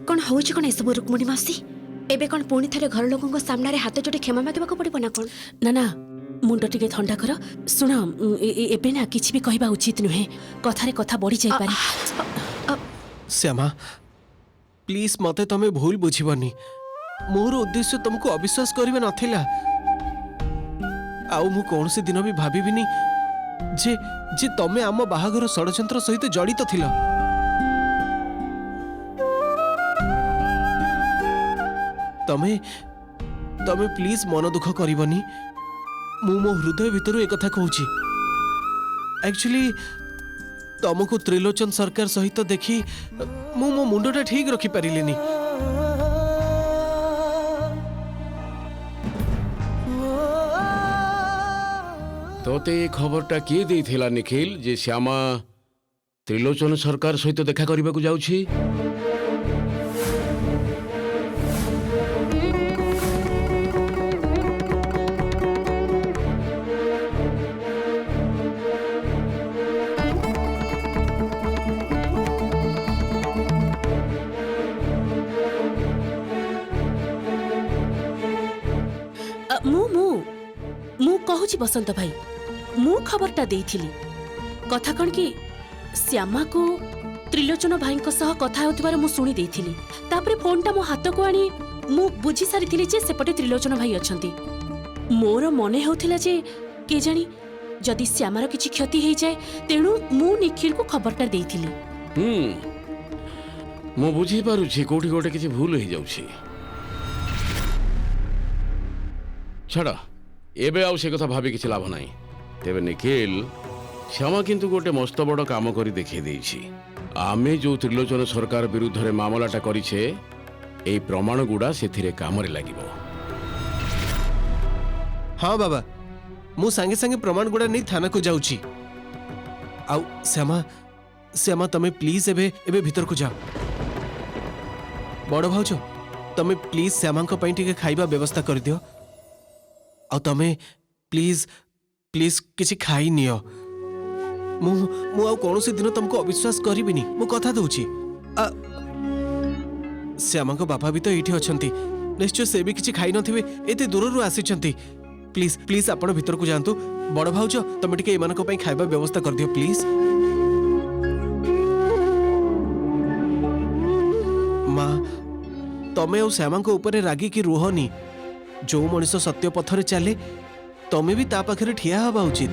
कौन होउची कौन एसबू रुक्मणी मासी एबे कौन पुणी थरे घर लोगों सामने हाथ जोड़ी क्षमा मागवा पड़ो ना कौन ना ना मुंड टिके ठंडा कर शुण एबे ना किछि भी कहबा उचित नुहे कथारे कथा बढ़ी जाई पारे श्यामा प्लीज मते तमे भूल बुझिबनी मोर उद्देश्य तुमको अविश्वास करिवे नथिला आउ मु कौन से दिन भी भाबिबिनी जे जे तमे आम बाहागर षडयंत्र सहित जड़ित थिला तमे तमे प्लीज मन दुख करिवनी मु मो हृदय भितर एक कथा कहूची एक्चुअली तुमको त्रिलोचन सरकार सहित देखी मु मो मुंडटा ठीक रखी पारिलिनी तोते ये खबरटा किए देइथिला निखिल जे श्यामा त्रिलोचन सरकार सहित देखा करबा को जाउछि मु कहूची बसंत भाई मु खबरटा देइथिली कथा कण कि श्यामा को त्रिलोचन भाई सह कथा होतिबार मु सुनी देइथिली तापरे फोनटा मो हाथ को आनी मु बुझी सारिथिली जे सेपटे त्रिलोचन भाई अछंती मोर मने होथिला जे के जानी जदि श्यामार किछि क्षति हेइ जाय तेणु मु निखिल को खबरटा देइथिली मु बुझी पारुछि कोठी कोठे किछि भूल हेइ जाउछि छड़ा एबे आउ से कथा भाबी किछि लाभ नाही तेबे निखिल श्यामा किंतु गोटे मस्त बड़ काम करी देखै देइछि आमे जो त्रिलोचन सरकार विरुद्ध रे मामलाटा करिछे एई प्रमाण गुडा सेथिरे कामरे लागिबो हाँ बाबा मु संगे संगे प्रमाण गुडा नहीं थाना को जाउची आउ श्यामा श्यामा तमे प्लीज एबे एबे भीतर को जाओ बड़ भाउजो तमे प्लीज श्यामा को पई टिके खाइबा व्यवस्था कर दियो आ तमे प्लीज प्लीज किछि खाई नियो मु मु आ कौन से दिन तुमको अविश्वास करिबिनी मु कथा दउची श्यामा को बापा भी तो एठी अछंती निश्चय से भी किछि खाई नथिबे एते दूररु आसीचंती प्लीज प्लीज आपण भीतर को जानतु बड़ भाउज तमे टिके एमान को पई खाइबा व्यवस्था कर दियो प्लीज माँ तमे और श्यामा को ऊपर रागी की रुहनी जो मनुष्य सत्य पथरे चले तमे भी ता पाखरे ठिया हवा उचित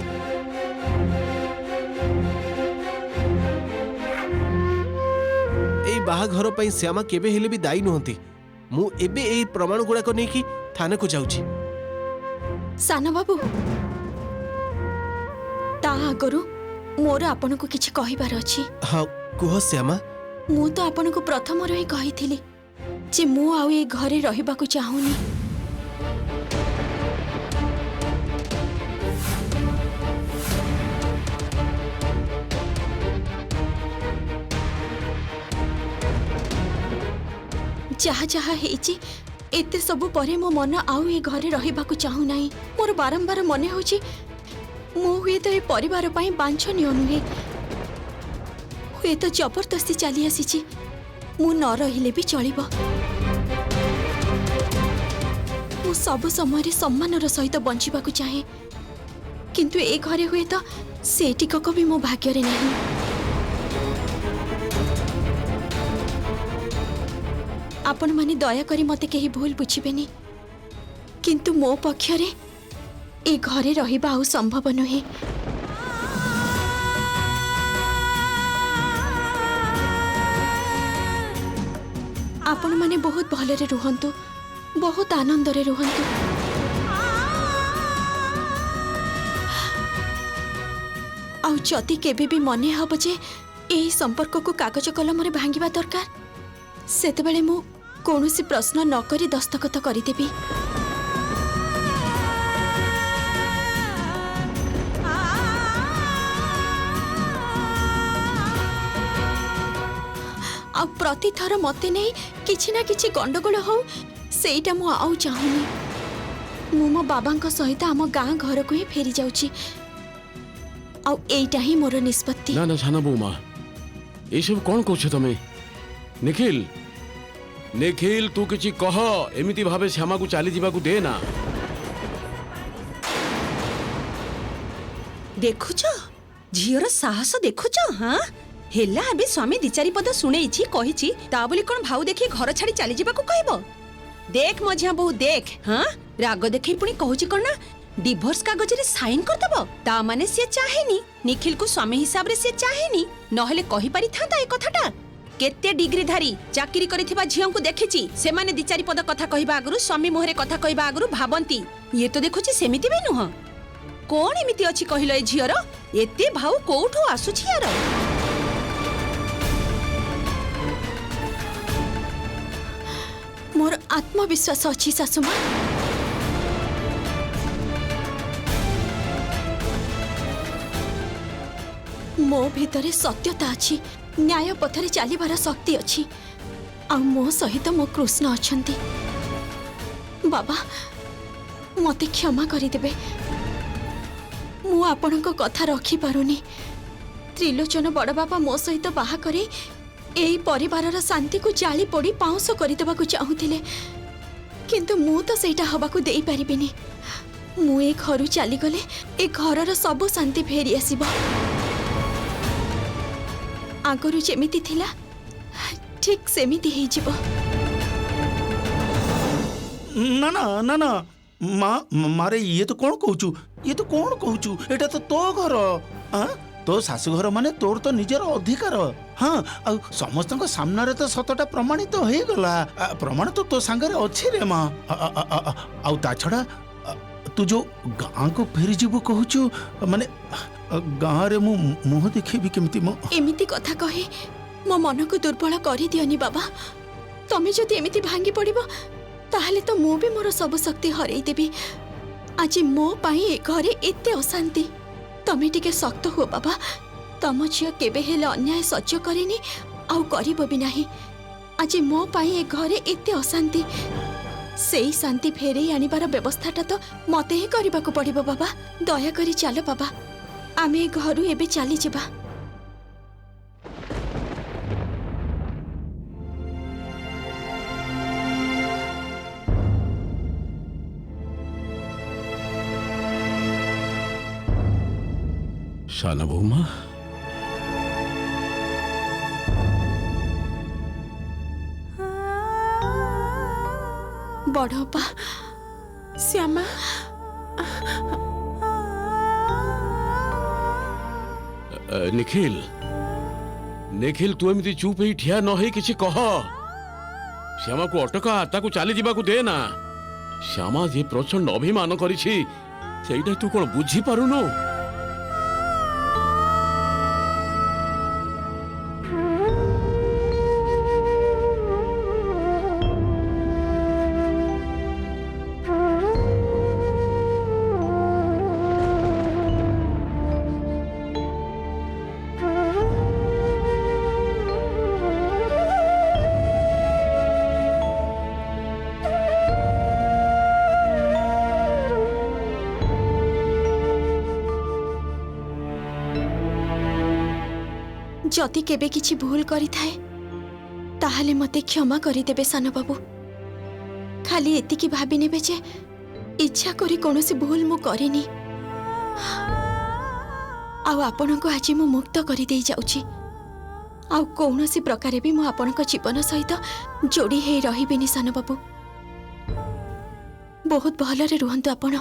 एई बाहाघर पई श्यामा केबे हेले भी दायी नहंती मु एबे एई प्रमाण गुडा को नेकी थाना को जाउची साना बाबू ता आगरु मोर आपन को किछि कहिबार अछि हाँ कुह श्यामा मु तो आपन को प्रथम रही कहिथिली जे मु आउ ए घरे रहिबा को चाहूनी जहा जहा हेची एते सब परे मो मन आउ ए घरे रहिबा को चाहू नाही मोर बारंबार मने होची मो हुए तो ए परिवार पई बांछनीय नुहे हुए तो जबरदस्ती चली आसीची मु न रहिले भी चलिबो मु सब समय सम्मानर सहित बंचिबा को चाहे किंतु ए घरे हुए तो से टिकक भी मो भाग्य रे नहीं आपण माने दया करी मते केही भूल बुझिबेनी किंतु मो पक्षरे ए घरे रहिबा आउ संभव नहे आपण माने बहुत भलरे रुहंतु बहुत आनंद रे रुहंतु आउ जति केबे भी मने हब जे एही संपर्क को कागज कलम रे भांगिबा दरकार सेते बेले मु कोनोसी प्रश्न न करी दस्तखत करिदेबी आ प्रति थर मते नहीं किछि ना किछि गंडगोल हो सेटा मु आउ चाहुनी मु मो बाबांक सहित आम गाँ घर को ही फेरी जाउची आ एटा ही मोर निष्पत्ति ना ना साना बोमा ए सब कोन कहछ तमे निखिल निखिल तू किछि कह एमिति भावे श्यामा को चली जीवा को दे ना। देखुच झीर साहस देखुच। हाँ हेला अबे स्वामी दिचारी पद शुणेछि कहिछि ता बोली कोन भाऊ देखि घर छाड़ी चली जीवा को कहबो। देख मझिया बहु देख। हाँ राग देखि पुणी कहूछि कोन ना डिवोर्स कागज रे साइन कर दबो। ता माने से चाहेनी निखिल को स्वामी हिसाब रे से चाहेनी नहले कहि पारि थाता ए कथाटा। केते डिग्री धारी चाकरी करिथिबा झियन को देखिछि से माने दिचारी पद कथा कहबा आगरु स्वामी मोहरे कथा कहबा आगरु भाबंती ये तो देखुछि सेमिति बे नुह। कोन एमिति अछि कहिलो ए झियर एते भाऊ कोठो आसुछि यार। मोर आत्मविश्वास अच्छी सासुमा। मो भितरे सत्यता अच्छी न्याय पथरे चलिबार शक्ति अच्छी आ मो सहित मो कृष्ण अछंती। बाबा मते क्षमा करिदेबे मु आपणको कथा रखी पारुनी। त्रिलोचन बड़ बाबा मो सहित बाहा करे एई परिवारर शांति को जाली पड़ी पाउंस करदेवाक चाहूथिले किंतु मु तो सेटा हबाकू देई परिबिनी। मु ए घर चली गले ए घरर सब शांति फेरी आसीबो आगरु जेमिति थिला ठीक सेमिति हेई जिवो। ना ना ना ना मारे ये तो कौन कहूचु ये तो कौन कहूचु एटा तो तो घर। हाँ तो शाशु घर माने तोर तो निजर अधिकार। हाँ आ समस्त सामने रे तो सतटा प्रमाणित तो हो गला। प्रमाण तो तो सांगरे अच्छी रे माँ। आ ता छड़ा तू जो गाँ को फेरी जीवु कहूचु माने गाँ रे मु मुह देखेबी केमिति मो एमिति कथा कहे मो मन को दुर्बल करि दियनी बाबा। तमे जदि एमिति भांगी पड़िबो ताहले तो मु भी मोर सब शक्ति हरई देबी। आज मो पाई ए घरे एते अशांति तमे टिके शक्त हो बाबा। तम झियो केबे हेले अन्याय सह्य करेनी आउ करिबो भी नाही। आज मो पाई ए घरे एते अशांति सेई शांति फेरे आनिबार व्यवस्थाटा तो मते ही करबाकू पड़िबो बाबा। दया करी चलो बाबा आमे घरु एबे चली जिबा। साना बहुमा बड़पा श्यामा निखिल निखिल तू एमती चुप ही ठिया न हो किसी कह। श्यामा को अटका ताकू चली जीवा को दे ना। श्यामा जे प्रचंड अभिमान करिछि सेइटा तू कोन बुझी पारुनो। जदि केबे किछि भूल करि थाए ताहले मते क्षमा करि देबे सान बाबू। खाली एतिकी भाबी नेबे जे इच्छा करी कोनोसी भूल मु करिनी। आउ आपनको आज मु मुक्त करि देई जाउची। आउ कोनोसी प्रकारे भी मु आपनको जीवन सहित जोड़ी हेई रहिबिनी सान बाबू। बहुत भलरे रुहंतु आपण।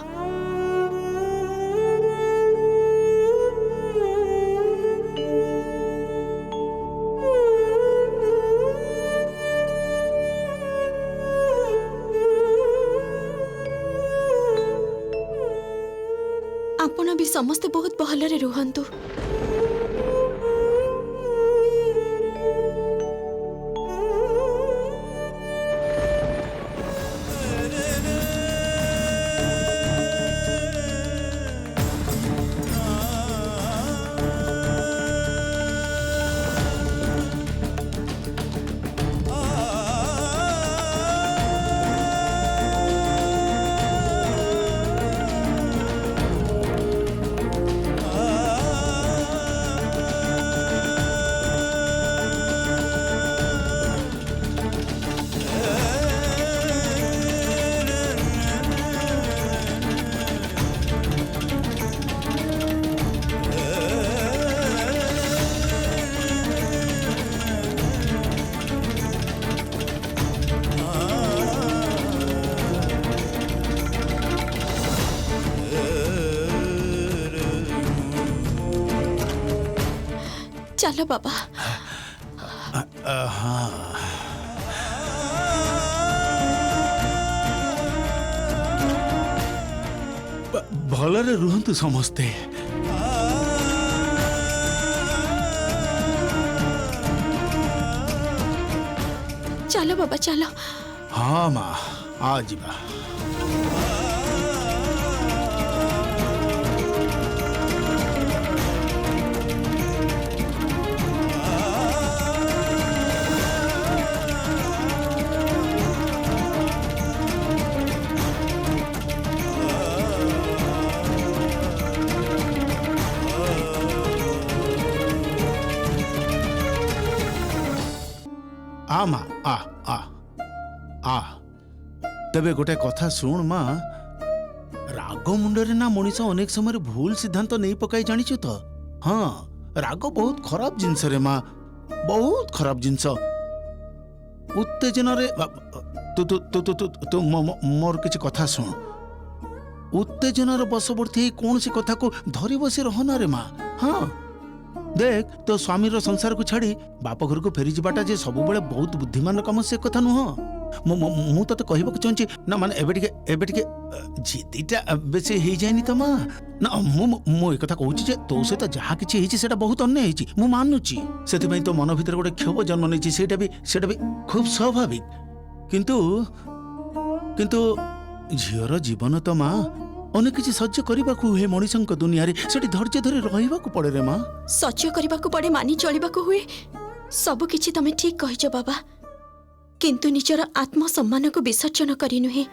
आपण भी समस्ते बहुत भलरे रुहंतु। चलो बाबा। हाँ भलरे रुहतु समस्ते। चलो बाबा चलो। हाँ माँ आ जिबा। आ माँ आ आ आ तेबे गोटे कथा शुण माँ राग मुंडरे ना मनीष अनेक समय भूल सिद्धांत नहीं पकाई जानिछु तो। हाँ राग बहुत खराब जिनस रे माँ, बहुत खराब जिनस। उत्तेजना रे तू तू तू तू तू तू मोर किछि कथा शुण। उत्तेजनार बशवर्ती कौन सी कथा को धरी बसी रहना रे माँ। हाँ देख तो स्वामीर संसार को छाड़ी बाप घर को फेरी जाटा जे सब बेले बहुत बुद्धिमान कम से कथा नुह। मु तो कहबा को चाहूची ना माने एबे टिके जिद्दीटा बेसी हे जायनी त माँ ना मु एक कथा कहूची जे तो सहित जहा किछि हेछि सेटा बहुत अन्याय हेछि मु मानुची। सेति पई तो मन भीतर गोटे क्षोभ जन्म नेछि सेटा भी खूब स्वाभाविक। किंतु किंतु झियर जीवन तो माँ अनेक किछि सह्य करबाकू हे मनीषंक दुनिया रे सेठी धैर्य धरि रहिबाकू पड़े रे माँ। सह्य करबाकू पड़े मानी चलिबाकू हुए सब किछि तमे ठीक कहिछ बाबा, किंतु निजर आत्मसम्मान को विसर्जन करी नुहे।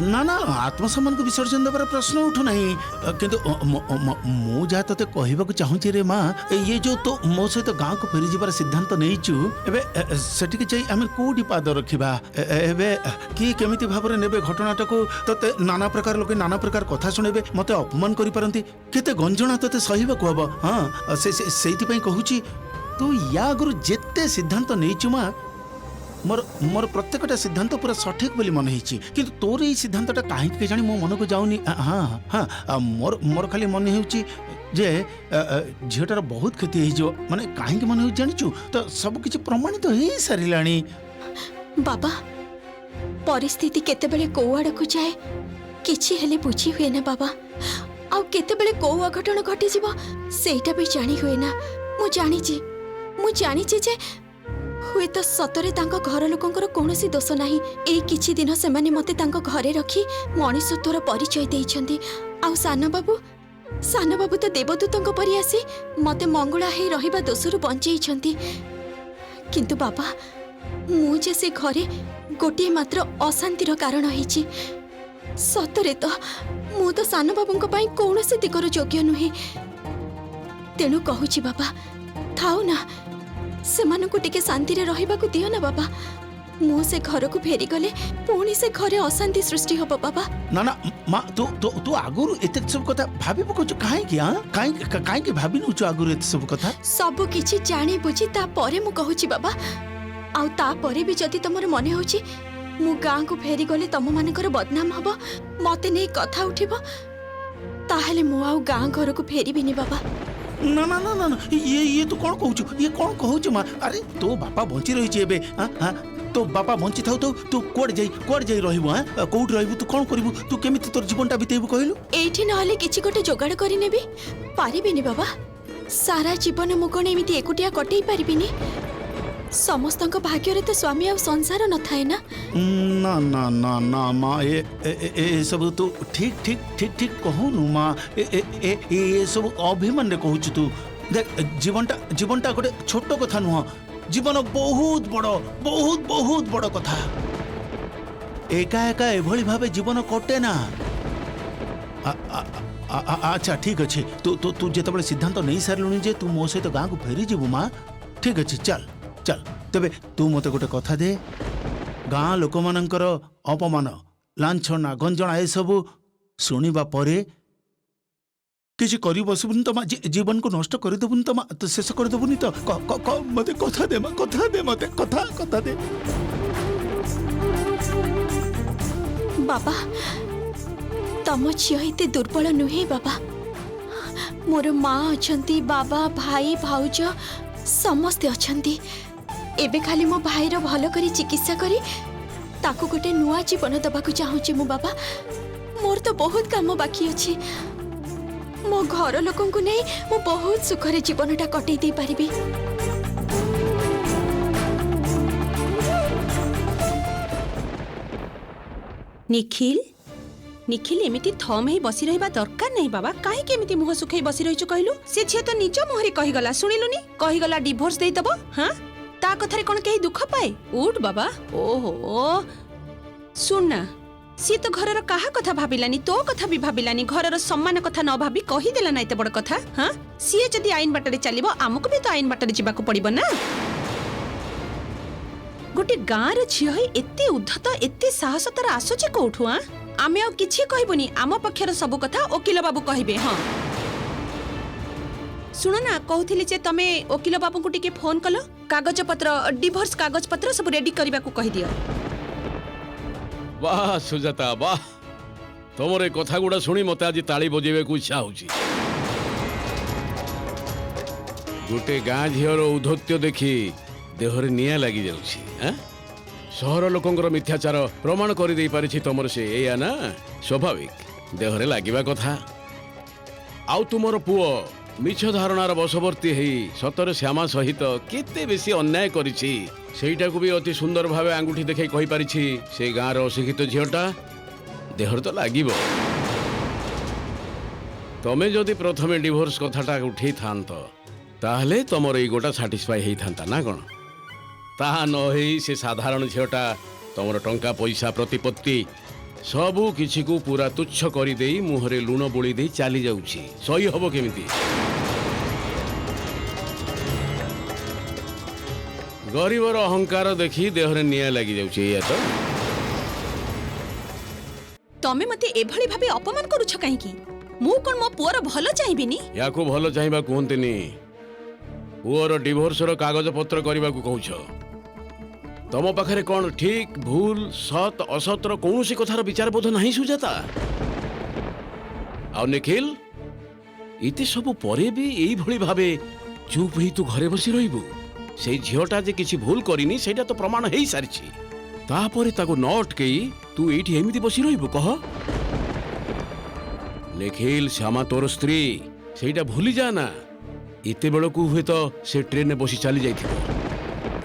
ना ना आत्मसम्मान को विसर्जन देवार प्रश्न उठु नहीं। किंतु मु जा तते कहबाकू चाहूची रे माँ ये जो तो मो सहित गाँव को फेरी जिबार सिद्धांत नहींचु एबे सेठी के जाई आमे कोडी पाद रखिबा एबे की केमिति भाबरे नेबे घटनाटा को तते नाना प्रकार लोके नाना प्रकार कथा सुनेबे मते अपमान करि पारंती केते गंजणा तते सहिबाकू हबो। हां सेति पई कहूची तू या गुरु जेते सिद्धांत नहींचु माँ मोर मोर प्रत्येकटा सिद्धांत पूरा सठिक बोली मन होइछि किंतु तोर ई सिद्धांतटा काहे के जानि मो मन को जाउनी। हां हां मोर मोर खाली मन होइछि जे झियटार बहुत क्षति होई जो माने काहे के मन होइ जानिछु तो सब किछि प्रमाणित होई सारिलाणी। बाबा परिस्थिति केते बेले को आड़ को जाए किछि हेले बुझी हुए ना बाबा, आ केते बेले को अघटन घटी जीव सेटा भी जानी हुए ना। मु जानी जे हुए तो सतरे तांको घर लोकंकर कोनोसी दोष नाही। ए किछि दिन से माने मते तांको घरे रखी मनीषत्वर परिचय देइछंती। आ सानो बाबू तो देवदूतंक परि आसी मते मंगुळा हे रहिबा दोषरु बंचेइछंती। किंतु बाबा मु जे से घरे गोटे मात्र अशांतिर कारण होइछि। सतरे तो मु तो सानो बाबूंक पई कोनोसी दिकर योग्य नुहे। तेणु कहूछि बाबा थाउ ना सेमानकु टिके शांति रे रहिबाकू दियो ना बाबा। मु से घर को फेरी गले पुणी से घरे अशांति सृष्टि होबो बाबा। ना ना माँ तू आगुरु एते सब कथा भाबी पकोछु काहे कि। हां काहे के भाबी नउछु आगुरु एते सब कथा सब किछि जानी बुझी ता परे मु कहूछि बाबा। आउ ता परे भी जति तमर मने होछि मु गां को फेरी गले तम मानकर बदनाम हबो मते नै कथा उठिबो ताहेले मु आउ गां घर को फेरी बिनी बाबा। ना ना ना ना ये तो कौन कहूछु माँ। अरे तो बापा बंची रही एबे। हां तो बापा बंची थाउ तो तू कोड जाई रहबो। हां कोड रहबो तू कोन करबो तू केमिति तोर जीवनटा बितेबो कहलु। एठी नहले किछि गोटे जोगाड़ करि नेबी पारिबिनी बाबा। सारा जीवन मु कोन एमिति एकुटिया कटै पारिबिनी। समस्तंक भाग्य रे तो स्वामी आ संसार न थाए ना। ना ना ना ना माँ ए सब तो ठीक कहूनु माँ। ए सब अभिमान रे कहूछु तू। देख जीवनटा गोटे छोट कथा नुह, जीवन बहुत बड़ कथा। एका एका एभली भावे जीवन कटे ना। अच्छा ठीक अच्छे तू जेतबेले सिद्धांत नहीं सारलुनी जे तू मो सहित गाँ को फेरी जीवु माँ। ठीक अच्छे चल तेबे तू मते गोटे कथा दे। गाँ लोक मानकर अपमान लांछना गंजना ए सब शुणिबा परे किसी करी बसबुनी तो जीवन को नष्ट कर देबुनी तो शेष कर देबुनी तो मते कथा दे मते कथा दे। बाबा तम झियो एते दुर्बल नुहे बाबा। मोर माँ अछंती बाबा भाई भाउज ସମସ୍ତେ ଅଛନ୍ତି। ଏବେ ଖାଲି ମୋ ଭାଇର ଭଲ କରି ଚିକିତ୍ସା କରି ତାକୁ ଗୋଟେ ନୂଆ ଜୀବନ ଦେବାକୁ ଚାହୁଁଛି ମୁଁ ବାବା। ମୋର ତ ବହୁତ କାମ ବାକି ଅଛି। ମୋ ଘର ଲୋକଙ୍କୁ ନେଇ ମୁଁ ବହୁତ ସୁଖରେ ଜୀବନଟା କଟେଇ ଦେଇ ପାରିବି। ନିଖିଲ ନିଖିଲ ଏମିତି ଥମ୍ ହେଇ ବସି ରହିବା ଦରକାର ନାହିଁ ବାବା। କାହିଁକି ଏମିତି ମୁହଁ ଶୁଖେଇ ବସି ରହିଛୁ କହିଲୁ? ସେ ଝିଅ ତ ନିଜ ମୁହଁରେ କହିଗଲା, ଶୁଣିଲୁନି? କହିଗଲା ଡିଭୋର୍ସ ଦେଇଦବ। ହଁ, ତା କଥାରେ କଣ କେହି ଦୁଃଖ ପାଏ? ଉଠ ବାବା। ଓହୋ, ଶୁଣ ନା, ସିଏ ତ ଘରର କାହା କଥା ଭାବିଲାନି, ତୋ କଥା ବି ଭାବିଲାନି। ଘରର ସମ୍ମାନ କଥା ନ ଭାବି କହିଦେଲା ନା ଏତେ ବଡ କଥା। ହଁ, ସିଏ ଯଦି ଆଇନ ବାଟରେ ଚାଲିବ, ଆମକୁ ବି ତ ଆଇନ ବାଟରେ ଯିବାକୁ ପଡିବ ନା। ଗୋଟେ ଗାଁର ଝିଅ ହେଇ ଏତେ ଉଦ୍ଧତ, ଏତେ ସାହସ ତାର ଆସୁଛି କୋଉଠୁ? ଆମେ ଆଉ କିଛି କହିବୁନି, ଆମ ପକ୍ଷର ସବୁ କଥା ଓକିଲ ବାବୁ କହିବେ। ହଁ, ଶୁଣ ନା, କହୁଥିଲି ଯେ ତମେ ଓକିଲ ବାବୁଙ୍କୁ ଟିକେ ଫୋନ କଲ, କାଗଜପତ୍ର, ଡିଭୋର୍ସ କାଗଜପତ୍ର ସବୁ ରେଡି କରିବାକୁ କହିଦିଅ। ବାহ ସୁଜାତା, ବାହ, ତମର ଏ କଥା ଗୁଡ଼ା ଶୁଣି ମତେ ଆଜି ତାଳି ବଜେଇବାକୁ ଇଚ୍ଛା ହଉଛି। ଗୋଟେ ଗାଁ ଝିଅର ଔଦ୍ଧତ୍ୟ ଦେଖି ଦେହରେ ନିଆଁ ଲାଗି ଯାଉଛି। ସହର ଲୋକଙ୍କର ମିଥ୍ୟାଚାର ପ୍ରମାଣ କରିଦେଇ ପାରିଛି ତମର ସେ, ଏଇଆ ନା? ସ୍ୱାଭାବିକ, ଦେହରେ ଲାଗିବା କଥା। ଆଉ ତୁମର ପୁଅ ମିଛ ଧାରଣାର ବଶବର୍ତ୍ତୀ ହେଇ ସତରେ ଶ୍ୟାମା ସହିତ କେତେ ବେଶୀ ଅନ୍ୟାୟ କରିଛି ସେଇଟାକୁ ବି ଅତି ସୁନ୍ଦର ଭାବେ ଆଙ୍ଗୁଠି ଦେଖାଇ କହିପାରିଛି ସେ ଗାଁର ଅଶିକ୍ଷିତ ଝିଅଟା। ଦେହରେ ତ ଲାଗିବ। ତମେ ଯଦି ପ୍ରଥମେ ଡିଭୋର୍ସ କଥାଟା ଉଠେଇଥାନ୍ତ ତାହେଲେ ତମର ଏଇ ଗୋଟା ସାଟିସ୍ଫାଇ ହେଇଥାନ୍ତା ନା କ'ଣ? ତାହା ନ ହେଇ ସେ ସାଧାରଣ ଝିଅଟା ତମର ଟଙ୍କା ପଇସା ପ୍ରତିପତ୍ତି ସବୁ କିଛିକୁ ପୁରା ତୁଚ୍ଛ କରିଦେଇ ମୁହଁରେ ଲୁଣ ବୋଳି ଦେଇ ଚାଲି ଯାଉଛି। ସହି ହବ କେମିତି? ଗରିବର ଅହଙ୍କାର ଦେଖି ଦେହରେ ନିଆଁ ଲାଗି ଯାଉଛି, ଏଇଆ ତ? ତମେ ମତେ ଏଭଳି ଭାବେ ଅପମାନ କରୁଛ କାହିଁକି? ମୁଁ କଣ ମୋ ପୁଅର ଭଲ ଚାହିଁବିନି? ୟାକୁ ଭଲ ଚାହିଁବା କୁହନ୍ତିନି, ପୁଅର ଡିଭୋର୍ସର କାଗଜପତ୍ର କରିବାକୁ କହୁଛ। ତମ ପାଖରେ କ'ଣ ଠିକ୍ ଭୁଲ ସତ୍ ଅସତର କୌଣସି କଥାର ବିଚାରବୋଧ ନାହିଁ ସୁଜାତା? ଆଉ ନିଖିଲ, ଏତେ ସବୁ ପରେ ବି ଏଇଭଳି ଭାବେ ଚୁପ୍ ହେଇ ତୁ ଘରେ ବସି ରହିବୁ? ସେଇ ଝିଅଟା ଯେ କିଛି ଭୁଲ କରିନି ସେଇଟା ତ ପ୍ରମାଣ ହେଇସାରିଛି। ତାପରେ ତାକୁ ନ ଅଟକେଇ ତୁ ଏଇଠି ଏମିତି ବସି ରହିବୁ କହ? ନିଖିଲ, ଶ୍ୟାମା ତୋର ସ୍ତ୍ରୀ, ସେଇଟା ଭୁଲି ଯା ନା। ଏତେବେଳକୁ ହୁଏତ ସେ ଟ୍ରେନରେ ବସି ଚାଲି ଯାଇଥିବ।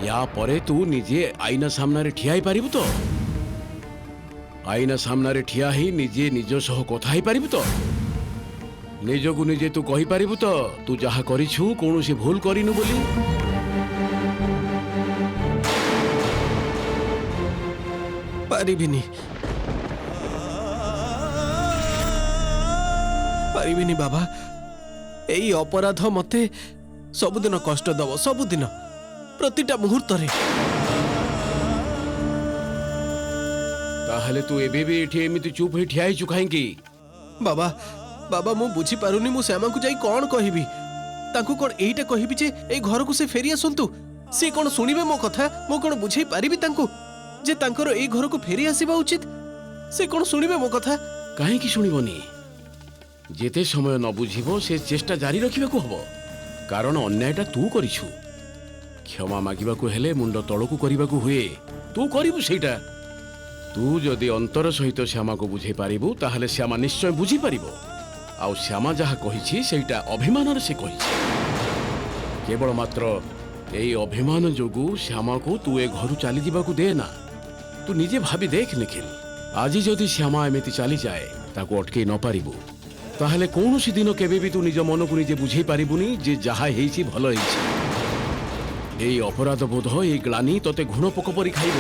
ୟା ପରେ ତୁ ନିଜେ ଆଇନା ସାମ୍ନାରେ ଠିଆ ହେଇପାରିବୁ ତ? ଆଇନା ସାମ୍ନାରେ ଠିଆ ହେଇ ନିଜେ ନିଜ ସହ କଥା ହେଇପାରିବୁ ତ? ନିଜକୁ ନିଜେ ତୁ କହିପାରିବୁ ତ ତୁ ଯାହା କରିଛୁ କୌଣସି ଭୁଲ କରିନୁ ବୋଲି? ପାରିବିନି, ପାରିବିନି ବାବା। ଏଇ ଅପରାଧ ମତେ ସବୁଦିନ କଷ୍ଟ ଦବ, ସବୁଦିନ, ପ୍ରତିଟା ମୁହୂର୍ତ୍ତରେ। ତାହେଲେ ତୁ ଏବେ ବି ଏଠି ଏମିତି ଚୁପ୍ ହେଇ ଠିଆ ହେଇଛୁ କାହିଁକି? ବାବା, ବାବା, ମୁଁ ବୁଝିପାରୁନି ମୁଁ ଶ୍ୟାମାକୁ ଯାଇ କ'ଣ କହିବି? ତାଙ୍କୁ କ'ଣ ଏଇଟା କହିବି ଯେ ଏଇ ଘରକୁ ସେ ଫେରି ଆସନ୍ତୁ? ସେ କ'ଣ ଶୁଣିବେ ମୋ କଥା? ମୁଁ କ'ଣ ବୁଝେଇ ପାରିବି ତାଙ୍କୁ ଯେ ତାଙ୍କର ଏଇ ଘରକୁ ଫେରି ଆସିବା ଉଚିତ? ସେ କ'ଣ ଶୁଣିବେ ମୋ କଥା? କାହିଁକି ଶୁଣିବନି? ଯେତେ ସମୟ ନ ବୁଝିବ ସେ ଚେଷ୍ଟା ଜାରି ରଖିବାକୁ ହବ। କାରଣ ଅନ୍ୟାୟଟା ତୁ କରିଛୁ। କ୍ଷମା ମାଗିବାକୁ ହେଲେ ମୁଣ୍ଡ ତଳକୁ କରିବାକୁ ହୁଏ। ତୁ କରିବୁ ସେଇଟା। ତୁ ଯଦି ଅନ୍ତର ସହିତ ଶ୍ୟାମାକୁ ବୁଝେଇ ପାରିବୁ ତାହେଲେ ଶ୍ୟାମା ନିଶ୍ଚୟ ବୁଝିପାରିବ। ଆଉ ଶ୍ୟାମା ଯାହା କହିଛି ସେଇଟା ଅଭିମାନରେ ସେ କହିଛି। କେବଳ ମାତ୍ର ଏଇ ଅଭିମାନ ଯୋଗୁଁ ଶ୍ୟାମାକୁ ତୁ ଏ ଘରୁ ଚାଲିଯିବାକୁ ଦେ ନା। ତୁ ନିଜେ ଭାବି ଦେଖ ନିଖିଲ, ଆଜି ଯଦି ଶ୍ୟାମା ଏମିତି ଚାଲିଯାଏ ତାକୁ ଅଟକେଇ ନ ପାରିବୁ ତାହେଲେ କୌଣସି ଦିନ କେବେ ବି ତୁ ନିଜ ମନକୁ ନିଜେ ବୁଝେଇ ପାରିବୁନି ଯେ ଯାହା ହେଇଛି ଭଲ ହେଇଛି। ଏଇ ଅପରାଧ ବୋଧ, ଏଇ ଗ୍ଳାନି ତତେ ଘୁଣ ପୋକ ପରି ଖାଇବ।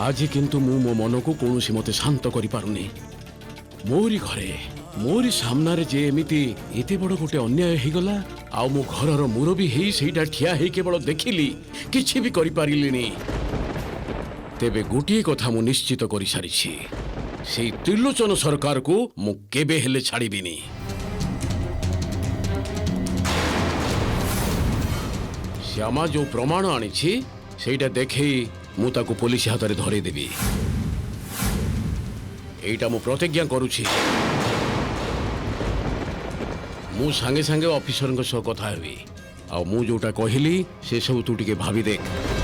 ଆଜି କିନ୍ତୁ ମୁଁ ମୋ ମନକୁ କୌଣସି ମତେ ଶାନ୍ତ କରିପାରୁନି। ମୋରି ଘରେ ମୋରି ସାମ୍ନାରେ ଯେ ଏମିତି ଏତେ ବଡ଼ ଗୋଟେ ଅନ୍ୟାୟ ହେଇଗଲା, ଆଉ ମୁଁ ଘରର ମୁରବୀ ହେଇ ସେଇଟା ଠିଆ ହେଇ କେବଳ ଦେଖିଲି, କିଛି ବି କରିପାରିଲିନି। ତେବେ ଗୋଟିଏ କଥା ମୁଁ ନିଶ୍ଚିତ କରିସାରିଛି, ସେଇ ତ୍ରିଲୋଚନ ସରକାରକୁ ମୁଁ କେବେ ହେଲେ ଛାଡ଼ିବିନି। ଶ୍ୟାମା ଯୋଉ ପ୍ରମାଣ ଆଣିଛି ସେଇଟା ଦେଖେଇ ମୁଁ ତାକୁ ପୋଲିସ ହାତରେ ଧରେଇ ଦେବି। ଏଇଟା ମୁଁ ପ୍ରତିଜ୍ଞା କରୁଛି। ମୁଁ ସାଙ୍ଗେ ସାଙ୍ଗେ ଅଫିସରଙ୍କ ସହ କଥା ହେବି। ଆଉ ମୁଁ ଯୋଉଟା କହିଲି ସେ ସବୁ ତୁ ଟିକେ ଭାବି ଦେଖ।